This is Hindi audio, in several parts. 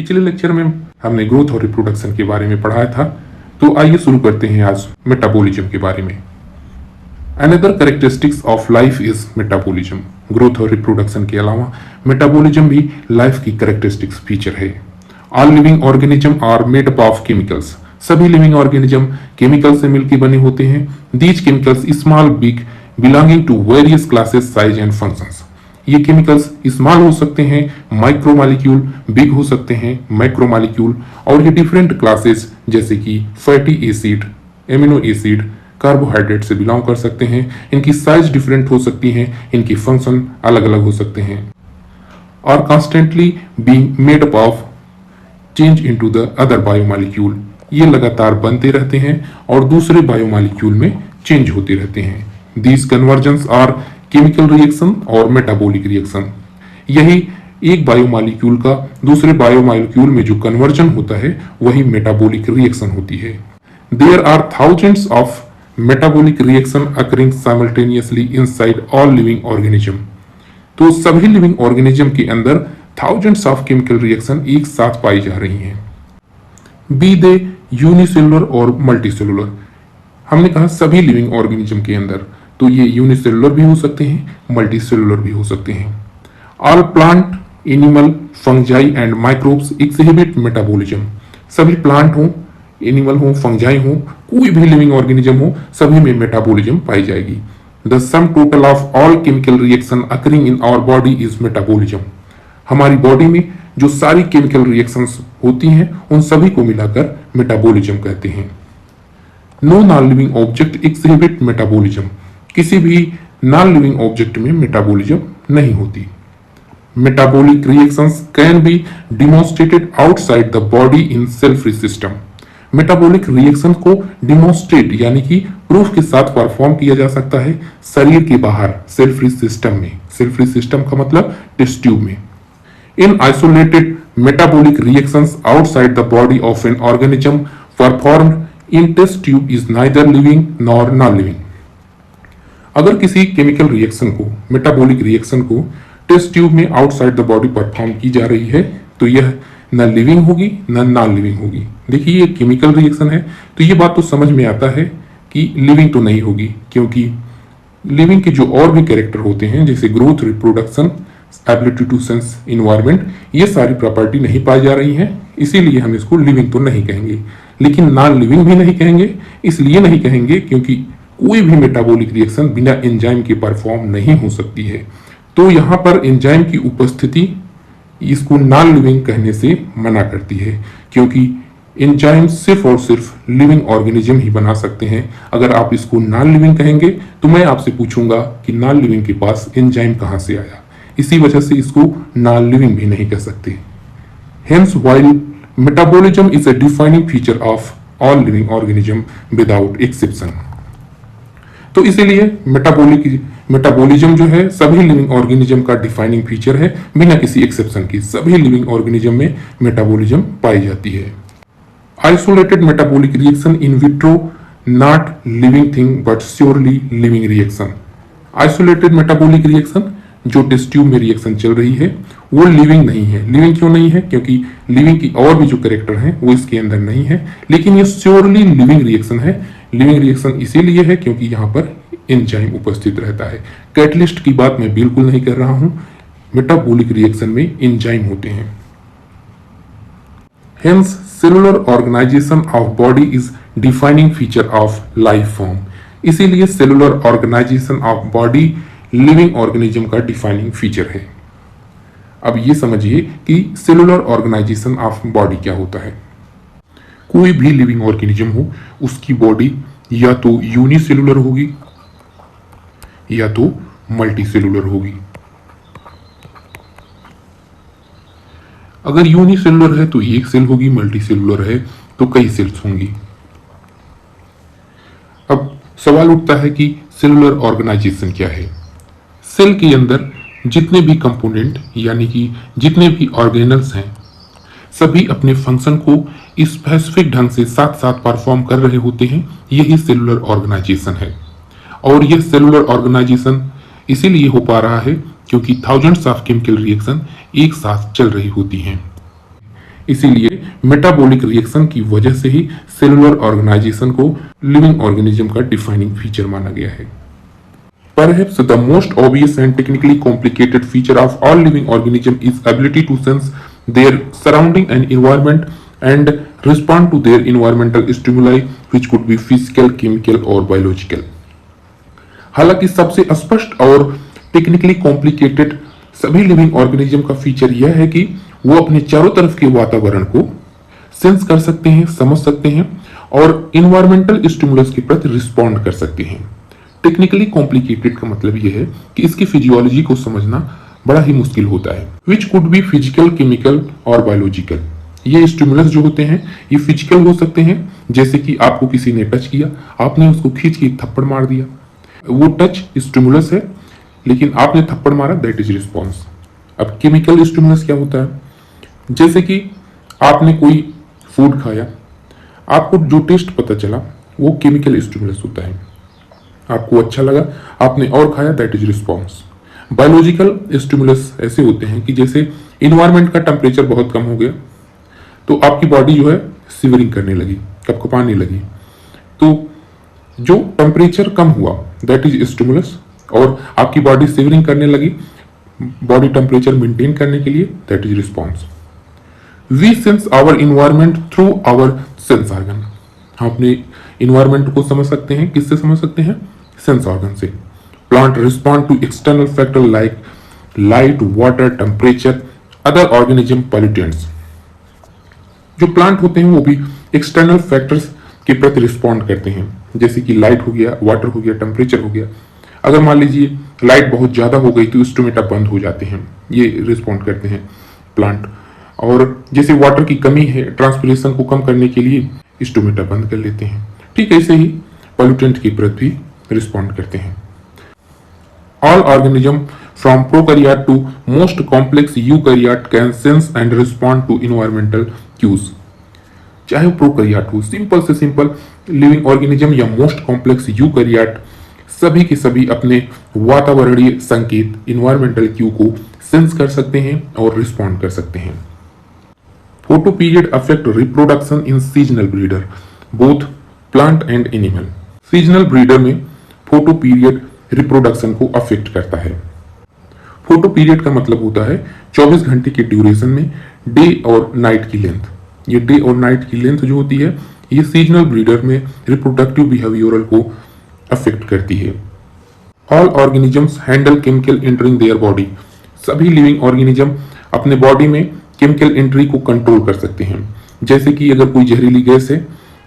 पिछले लेक्चर में हमने ग्रोथ और रिप्रोडक्शन के बारे में पढ़ाया था, तो आइए शुरू करते हैं आज मेटाबॉलिज्म के बारे में। Another characteristics of life is metabolism. Growth और रिप्रोडक्शन के अलावा मेटाबॉलिज्म भी लाइफ की कैरेक्टरिस्टिक्स फीचर है। All living organism are made up of chemicals. सभी लिविंग ऑर्गेनिज्म केमिकल से मिलकर बने होते हैं। These chemicals small big belonging to various classes size and functions. ये केमिकल्स स्मॉल हो सकते हैं, माइक्रोमॉलिक्यूल, बिग हो सकते हैं, मैक्रोमॉलिक्यूल, और ये डिफरेंट क्लासेस जैसे कि fatty acid, amino acid, carbohydrate से बिलोंग कर सकते हैं। इनकी साइज डिफरेंट हो सकती है, इनकी फंक्शन अलग अलग हो सकते हैं, और constantly being made up of change into the other biomolecule. ये लगातार बनते रहते हैं और दूसरे बायोमॉलिक्यूल में चेंज होते रहते हैं। These convergence are chemical reaction और मेटाबॉलिक रिएक्शन। यही एक बायोमॉलिक्यूल का दूसरे बायोमॉलिक्यूल में जो कन्वर्जन होता है वही मेटाबॉलिक रिएक्शन होती है। There are thousands of metabolic reaction occurring simultaneously inside all living organism. तो सभी लिविंग ऑर्गेनिज्म के अंदर थाउजेंड्स ऑफ केमिकल रिएक्शन एक साथ पाई जा रही हैं, बी दे यूनिसेलुलर और मल्टीसेलुलर। हमने कहा सभी लिविंग ऑर्गेनिज्म के अंदर, तो ये यूनिसेलुलर भी हो सकते हैं, मल्टीसेलुलर भी हो सकते हैं। All plant, animal, fungi and microbes exhibit metabolism. सभी प्लांट हो, एनिमल हो, फंजाई हो, कोई भी लिविंग ऑर्गेनिज्म हो, सभी में मेटाबॉलिज्म पाई जाएगी। The sum total of all chemical reaction occurring in our body is metabolism. हमारी बॉडी में जो सारी केमिकल रिएक्शंस होती हैं उन सभी को मिलाकर मेटाबॉलिज्म कहते हैं। No non living object exhibit metabolism. किसी भी नॉन लिविंग ऑब्जेक्ट में मेटाबॉलिज्म नहीं होती। Metabolic reactions can be demonstrated outside the body in self system. Metabolic reaction को डिमॉन्स्ट्रेट यानी कि प्रूफ के साथ परफॉर्म किया जा सकता है शरीर के बाहर, सेल्फ सिस्टम में। सेल्फ सिस्टम का मतलब टेस्ट ट्यूब में। In isolated metabolic reactions outside the body of an organism performed in test tube is neither living nor non living. अगर किसी केमिकल रिएक्शन को, मेटाबॉलिक रिएक्शन को टेस्ट ट्यूब में आउटसाइड द बॉडी परफॉर्म की जा रही है तो यह न लिविंग होगी न नॉन लिविंग होगी। देखिए ये केमिकल रिएक्शन है, तो ये बात तो समझ में आता है कि लिविंग तो नहीं होगी, क्योंकि लिविंग के जो और भी कैरेक्टर होते हैं जैसे growth, reproduction, ability to sense environment, ये सारी प्रॉपर्टी नहीं पाई जा रही हैं, इसीलिए हम इसको लिविंग तो नहीं कहेंगे। लेकिन नॉन लिविंग भी नहीं कहेंगे, इसलिए नहीं कहेंगे क्योंकि कोई भी मेटाबॉलिक रिएक्शन बिना एंजाइम के परफॉर्म नहीं हो सकती है। तो यहाँ पर एंजाइम की उपस्थिति इसको नॉन लिविंग कहने से मना करती है, क्योंकि एंजाइम सिर्फ और सिर्फ लिविंग ऑर्गेनिज्म ही बना सकते हैं। अगर आप इसको नॉन लिविंग कहेंगे तो मैं आपसे पूछूंगा कि नॉन लिविंग के पास एंजाइम कहाँ से आया। इसी वजह से इसको नॉन लिविंग भी नहीं कह सकते। Hence while metabolism is a defining feature of all living organism without exception. तो इसीलिए मेटाबॉलिज्म जो है सभी लिविंग ऑर्गेनिज्म का डिफाइनिंग फीचर है, बिना किसी एक्सेप्शन की सभी लिविंग ऑर्गेनिज्म में मेटाबॉलिज्म पाई जाती है। Isolated metabolic reaction in vitro not living thing but surely living reaction. Isolated metabolic reaction जो टेस्ट ट्यूब में रिएक्शन चल रही है वो लिविंग नहीं है। लिविंग क्यों नहीं है? क्योंकि लिविंग की और भी जो कैरेक्टर हैं वो इसके अंदर नहीं है, लेकिन ये श्योरली लिविंग रिएक्शन है। लिविंग रिएक्शन इसीलिए है क्योंकि यहाँ पर एंजाइम उपस्थित रहता है। कैटलिस्ट की बात मैं बिल्कुल नहीं कर रहा हूं, मेटाबॉलिक रिएक्शन में एंजाइम होते हैं। Hence cellular organisation of body is defining feature of life form. इसीलिए cellular organisation of body living organism का डिफाइनिंग फीचर है। अब ये समझिए कि सेलुलर ऑर्गेनाइजेशन ऑफ बॉडी क्या होता है। कोई भी लिविंग ऑर्गेनिज्म हो उसकी बॉडी या तो यूनिसेलुलर होगी या तो मल्टीसेलुलर होगी। अगर यूनिसेलुलर है तो एक सेल होगी, मल्टीसेलुलर है तो कई सेल्स होंगी। अब सवाल उठता है कि सेलुलर ऑर्गेनाइजेशन क्या है। सेल के अंदर जितने भी कंपोनेंट यानी कि जितने भी ऑर्गेनल्स हैं सभी अपने फंक्शन को स्पेसिफिक ढंग से साथ साथ परफॉर्म कर रहे होते हैं, यही सेलुलर ऑर्गेनाइजेशन है। और यह सेलुलर ऑर्गेनाइजेशन इसीलिए हो पा रहा है क्योंकि थाउजेंड्स ऑफ केमिकल रिएक्शन एक साथ चल रही होती हैं। इसीलिए मेटाबॉलिक रिएक्शन की वजह से ही सेलुलर ऑर्गेनाइजेशन को लिविंग ऑर्गेनिज्म का डिफाइनिंग फीचर माना गया है। Perhaps the most obvious and technically complicated feature of all living organisms is ability to sense their surrounding and environment and respond to their environmental stimuli, which could be physical, chemical or biological. हालांकि सबसे स्पष्ट और टेक्निकली कॉम्प्लिकेटेड सभी लिविंग ऑर्गेनिज्म का फीचर यह है कि वो अपने चारों तरफ के वातावरण को सेंस कर सकते हैं, समझ सकते हैं और इन्वायरमेंटल स्टिमुलस के प्रति रिस्पॉन्ड कर सकते हैं। टेक्निकली कॉम्प्लिकेटेड का मतलब यह है कि इसकी फिजियोलॉजी को समझना बड़ा ही मुश्किल होता है। Which could be physical, chemical और बायोलॉजिकल। ये स्टिमुलस जो होते हैं ये फिजिकल हो सकते हैं, जैसे कि आपको किसी ने टच किया, आपने उसको खींच के थप्पड़ मार दिया, वो टच स्टिमुलस है, लेकिन आपने थप्पड़ मारा, दैट इज रिस्पॉन्स। अब केमिकल स्टिमुलस क्या होता है, जैसे कि आपने कोई फूड खाया, आपको जो टेस्ट पता चला वो केमिकल स्टिमुलस होता है, आपको अच्छा लगा, आपने और खाया, that is response. Biological stimulus ऐसे होते हैं कि जैसे इन्वायरमेंट का टेम्परेचर बहुत कम हो गया तो आपकी बॉडी जो है सिवरिंग करने लगी, कपकपाने लगी, तो जो टेम्परेचर कम हुआ दैट इज स्टिमुलस, और आपकी बॉडी सिवरिंग करने लगी बॉडी टेम्परेचर मेंटेन करने के लिए, that is response. We sense our environment through our sense organ. हम अपने इन्वायरमेंट को समझ सकते हैं, किससे समझ सकते हैं, सेंस ऑर्गन से। Plant respond to external factor like light, water, temperature, other organism, pollutants. जो प्लांट होते हैं वो भी एक्सटर्नल फैक्टर्स के प्रति रिस्पॉन्ड करते हैं, जैसे कि लाइट हो गया, वाटर हो गया, टेम्परेचर हो गया। अगर मान लीजिए लाइट बहुत ज्यादा हो गई तो स्टोमेटा बंद हो जाते हैं, ये रिस्पॉन्ड करते हैं प्लांट। और जैसे वाटर की कमी है, ट्रांसपिरेशन को कम करने के लिए स्टोमेटा बंद कर लेते हैं। ठीक ऐसे ही पॉल्यूटेंट के प्रति भी रिस्पॉन्ड करते हैं। All organism from prokaryote to most complex eukaryote can sense and respond to environmental cues. चाहे वो प्रोकैरियोट हो, सिंपल से सिंपल लिविंग ऑर्गेनिज्म, या मोस्ट कॉम्प्लेक्स यूकैरियोट, सभी के सभी अपने वातावरणीय संकेत, इन्वायरमेंटल क्यू को सेंस कर सकते हैं और रिस्पॉन्ड कर सकते हैं। Photo period affect reproduction in seasonal breeder, both plant and animal. Seasonal breeder में फोटो पीरियड रिप्रोडक्शन को अफेक्ट करता है। फोटो पीरियड का मतलब होता है 24 घंटे के ड्यूरेशन में डे और नाइट की लेंथ। ये डे और नाइट की लेंथ जो होती है ये सीजनल ब्रीडर में रिप्रोडक्टिव बिहेवियरल को अफेक्ट करती है। All organisms handle chemical entering their body. सभी लिविंग ऑर्गेनिज्म अपने बॉडी में केमिकल एंट्री को कंट्रोल कर सकते हैं। जैसे कि अगर कोई जहरीली गैस है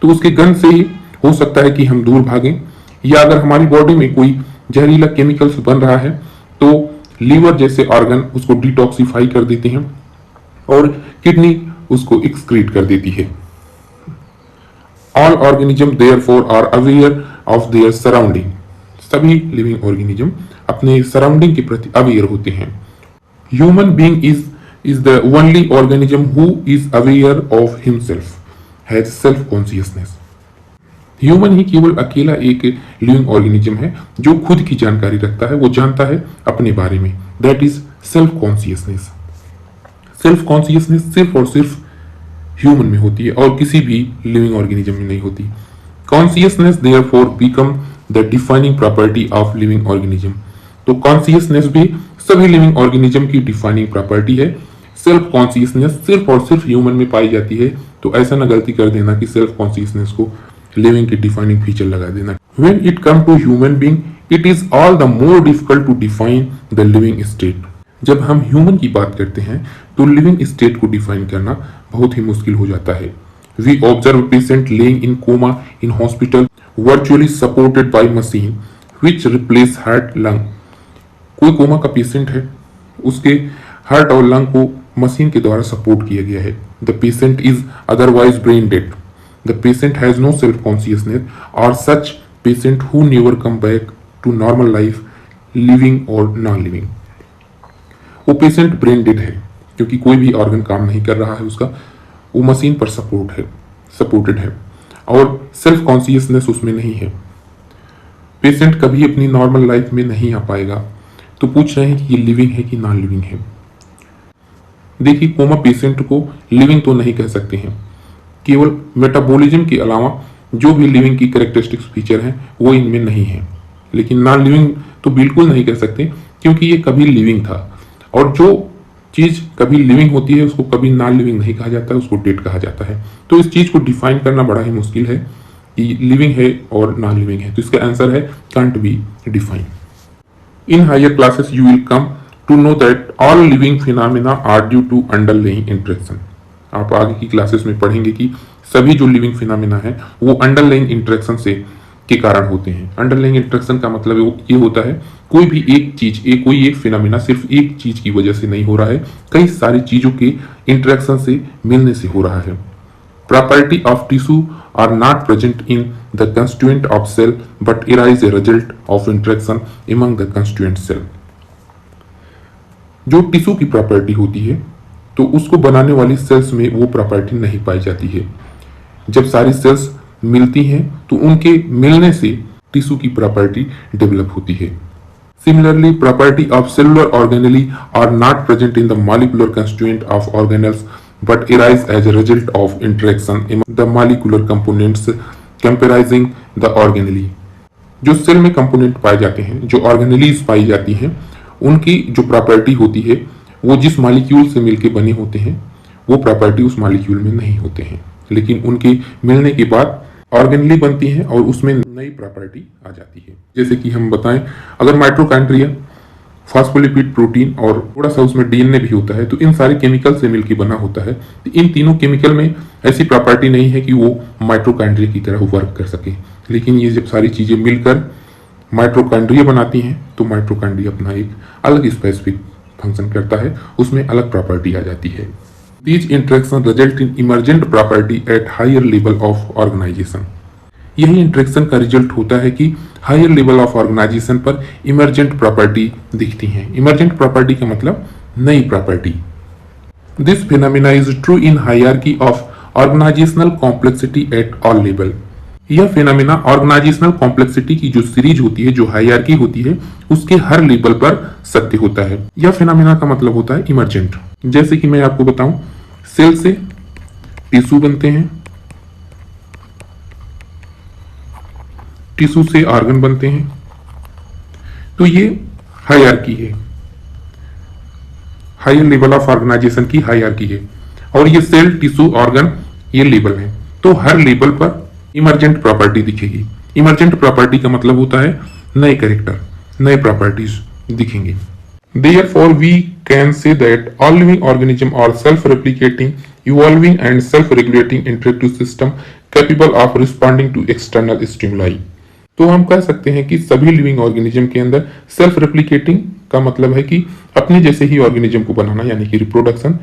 तो उसके गंध से ही हो सकता है कि हम दूर भागें, या अगर हमारी बॉडी में कोई जहरीला केमिकल्स बन रहा है तो लीवर जैसे ऑर्गन उसको डिटॉक्सिफाई कर देते हैं और किडनी उसको एक्सक्रीट कर देती है। All organism therefore are aware of their surrounding. सभी लिविंग ऑर्गेनिज्म अपने सराउंडिंग के प्रति अवेयर होते हैं। Human being is the only organism who is aware of himself, has self consciousness. Human ही केवल अकेला एक लिविंग ऑर्गेनिज्म है जो खुद की जानकारी रखता है, वो जानता है अपने बारे में, that is self consciousness. Self consciousness सिर्फ और सिर्फ ह्यूमन में होती है और किसी भी लिविंग ऑर्गेनिज्म में नहीं होती। Consciousness therefore become the defining property of living organism. तो कॉन्शियसनेस भी सभी लिविंग ऑर्गेनिज्म की डिफाइनिंग प्रॉपर्टी है। सेल्फ कॉन्शियसनेस सिर्फ और सिर्फ ह्यूमन में पाई जाती है, तो ऐसा ना गलती कर देना कि सेल्फ कॉन्शियसनेस को लिविंग की डिफाइनिंग फीचर लगा देना। When it come to human being it is all the more difficult to define the living state. जब हम ह्यूमन की बात करते हैं तो लिविंग स्टेट को डिफाइन करना बहुत ही मुश्किल हो जाता है। We observe patient lying in coma in hospital virtually supported by machine which replace heart lung. कोई कोमा का पेशेंट है, उसके हार्ट और लंग को मशीन के द्वारा सपोर्ट किया गया है। The patient is otherwise brain dead. The patient has no self consciousness और such patient who never come back to normal life, living और नॉन लिविंग। वो पेशेंट ब्रेन डेड है क्योंकि कोई भी ऑर्गन काम नहीं कर रहा है उसका, वो मशीन पर सपोर्टेड है और सेल्फ कॉन्शियसनेस उसमें नहीं है। पेशेंट कभी अपनी नॉर्मल लाइफ में नहीं आ पाएगा। तो पूछ रहे हैं कि ये लिविंग है कि नॉन लिविंग है। देखिए, कोमा पेशेंट को लिविंग तो नहीं कह सकते हैं, केवल मेटाबॉलिज्म के अलावा जो भी लिविंग की कैरेक्टरिस्टिक्स फीचर हैं वो इनमें नहीं है। लेकिन नॉन लिविंग तो बिल्कुल नहीं कह सकते, क्योंकि ये कभी लिविंग था, और जो चीज कभी लिविंग होती है उसको कभी नॉन लिविंग नहीं कहा जाता है, उसको डेड कहा जाता है। तो इस चीज को डिफाइन करना बड़ा ही मुश्किल है कि लिविंग है और नॉन लिविंग है। तो इसका आंसर है can't be define. In higher classes you will come to know that all living phenomena are due to underlying interaction. आप आगे की क्लासेस में पढ़ेंगे कि सभी जो लिविंग फिनोमेना है वो अंडरलाइंग इंटरेक्शन से के कारण होते हैं। अंडरलाइंग इंटरेक्शन का मतलब ये होता है कोई भी एक चीज, कोई एक फिनोमेना सिर्फ एक चीज की वजह से नहीं हो रहा है, कई सारी चीजों के इंटरेक्शन से मिलने से हो रहा है। Property of tissue are not present in the constituent of cell but arise a result of interaction among the constituent cell. जो टिश्यू की प्रॉपर्टी होती है तो उसको बनाने वाली सेल्स में वो प्रॉपर्टी नहीं पाई जाती है। जब सारी सेल्स मिलती हैं तो उनके मिलने से टिश्यू की प्रॉपर्टी डेवलप होती है। Similarly, property of cellular organelle are not present in the molecular constituent of organelles but arise as a result of interaction among the molecular components comprising the organelle. जो सेल में कंपोनेंट पाए जाते हैं, जो ऑर्गेनेलीज पाई जाती हैं, उनकी जो प्रॉपर्टी होती है वो जिस मॉलिक्यूल से मिलके बने होते हैं वो प्रॉपर्टी उस मॉलिक्यूल में नहीं होते हैं, लेकिन उनके मिलने के बाद ऑर्गेनेली बनती हैं और उसमें नई प्रॉपर्टी आ जाती है। जैसे कि हम बताएं, अगर माइटोकॉन्ड्रिया, फॉस्फोलिपिड प्रोटीन और थोड़ा सा उसमें डीएनए भी होता है, तो इन सारे केमिकल से मिलकर बना होता है। तो इन तीनों केमिकल में ऐसी प्रॉपर्टी नहीं है कि वो माइटोकॉन्ड्रिया की तरह वर्क कर सके, लेकिन ये जब सारी चीजें मिलकर माइटोकॉन्ड्रिया बनाती हैं तो माइटोकॉन्ड्रिया अपना एक अलग स्पेसिफिक फंक्शन करता है, उसमें अलग प्रॉपर्टी आ जाती है। These interactions result in emergent property at higher level of organization। यही इंटरेक्शन का रिजल्ट होता है कि हायर लेवल ऑफ ऑर्गेनाइजेशन पर इमर्जेंट प्रॉपर्टी दिखती हैं। इमर्जेंट प्रॉपर्टी का मतलब नई प्रॉपर्टी। This phenomena is true in hierarchy of organizational complexity at all level. यह फिनोमेना ऑर्गेनाइजेशनल कॉम्प्लेक्सिटी की जो सीरीज होती है, जो हायरार्की होती है, उसके हर लेवल पर सत्य होता है। यह फिनोमेना का मतलब होता है इमर्जेंट। जैसे कि मैं आपको बताऊं, सेल से टिश्यू बनते हैं, टिश्यू से ऑर्गन बनते हैं, तो ये हायरार्की है, हायर लेवल ऑफ ऑर्गेनाइजेशन की हायरार्की है। और ये सेल, टिश्यू, ऑर्गन, ये लेवल है। तो हर लेवल पर इमर्जेंट प्रॉपर्टी दिखेगी। इमर्जेंट प्रॉपर्टी का मतलब होता है नए कैरेक्टर, नए प्रॉपर्टीज दिखेंगे। Therefore, we can say that all living organisms are self-replicating, evolving and self-regulating interactive system capable of responding to external stimuli। तो हम कह सकते हैं कि सभी लिविंग ऑर्गेनिज्म के अंदर सेल्फ रेप्लिकेटिंग का मतलब है कि अपने जैसे ही ऑर्गेनिज्म को बनाना, यानी कि reproduction,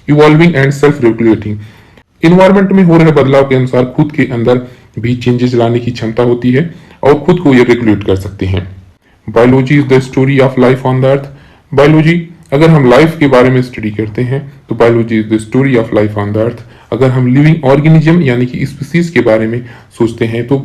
evolving and self regulating, environment में हो रहे बदलाव के अनुसार खुद के अंदर भी चेंजेस लाने की क्षमता होती है और खुद को ये रेगुलेट कर सकते हैं। Biology is the story of life on the earth. Biology, अगर हम लाइफ के बारे में स्टडी करते हैं तो biology is the story of life on the earth. अगर हम लिविंग ऑर्गेनिज्म यानी कि स्पीसीज के बारे में सोचते हैं तो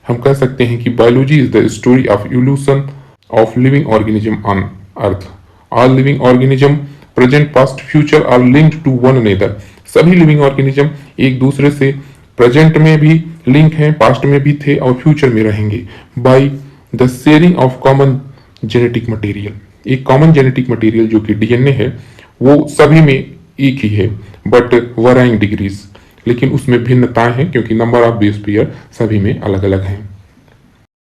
हम कह सकते हैं कि biology is the story of evolution of living organism on earth. All living organism present, past, future are linked to one another. सभी लिविंग ऑर्गेनिज्म एक दूसरे से प्रेजेंट में भी लिंक हैं, पास्ट में भी थे और फ्यूचर में रहेंगे, by the sharing of common genetic material. एक कॉमन जेनेटिक मटेरियल जो कि डीएनए है वो सभी में एक ही है, बट वराइंग डिग्रीज, लेकिन उसमें भिन्नताएं हैं क्योंकि नंबर ऑफ बेस पेयर सभी में अलग अलग हैं।